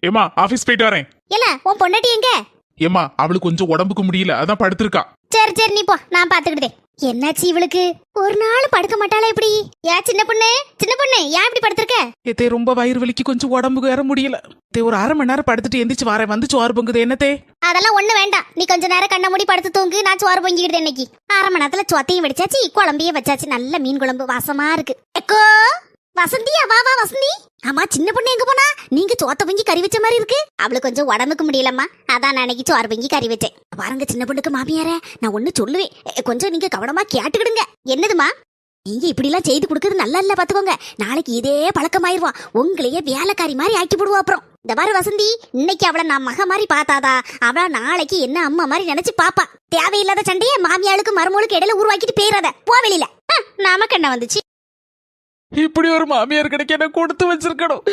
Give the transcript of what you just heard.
ஏமா ஆபீஸ் போயிட்டு வரேன். இல்ல உன் பொண்டாட்டி எங்க? ஏமா அவளுக்கு கொஞ்சம் உடம்புக்கு முடியல, அதான் படுத்திருக்கா. சரி சரி நீ போ, நான் பாத்துக்கிட்டேன். என்னாச்சு இவளுக்கு? ஒரு நாள் படுக்க மாட்டாளா இப்படி? ஏன் சின்ன பொண்ணு ஏன் இப்படி படுத்திருக்க? ஏத்தே ரொம்ப வயிறு வலிக்கு, கொஞ்சம் உடம்புக்கு வேற முடியல. ஒரு அரை மணி நேரம் படுத்துட்டு எந்திரிச்சு வரேன், வந்து சோறு பொங்குது. என்னத்தே? அதெல்லாம் ஒண்ணு வேண்டாம், நீ கொஞ்ச நேரம் கண்ண மூடி படுத்து தூங்கு, நான் சோறு பொங்கிக்கிட்டேன். இன்னைக்கு அரை மணி நேரத்துல சொத்தையும் வெடிச்சாச்சு, குழம்பையும் வச்சாச்சு. நல்ல மீன் குழம்பு வாசமா இருக்கு. எக்கோ வசந்தியா, வா வா வசந்தி. ஆமா சின்ன பொண்ணு எங்க போனா? நீங்க சோத்த பொங்கி கறி வச்ச மாதிரி இருக்கு. அவளுக்கு கொஞ்சம் உடம்புக்கு முடியலம்மா, அதான் நான் அன்னைக்கு சோறு பொங்கி கறி வச்சேன். பாருங்க சின்ன பொண்ணுக்கு மாமியார நான் ஒண்ணு சொல்லுவேன், கொஞ்சம் நீங்க கவனமா கேட்டுக்கிடுங்க. என்னதுமா? நீங்க இப்படி எல்லாம் செய்து கொடுக்கறது நல்லா இல்ல, பாத்துக்கோங்க. நாளைக்கு இதே பழக்கமாயிருவான், உங்களையே வேலைக்காரி மாதிரி ஆக்கி போடுவா. அப்புறம் இந்த பாரு வசந்தி, இன்னைக்கு அவளை நான் மக மாதிரி பாத்தாதா அவள நாளைக்கு என்ன அம்மா மாதிரி நினைச்சு பாப்பா. தேவையில்லாத சண்டைய மாமியாளுக்கு மருமகளுக்கு இடையில உருவாக்கிட்டு போயிடாத, போ வெளியில. நமக்கு என்ன வந்துச்சு? இப்படி ஒரு மாமியார் கிடைக்க என்ன கொடுத்து வச்சிருக்கணும்.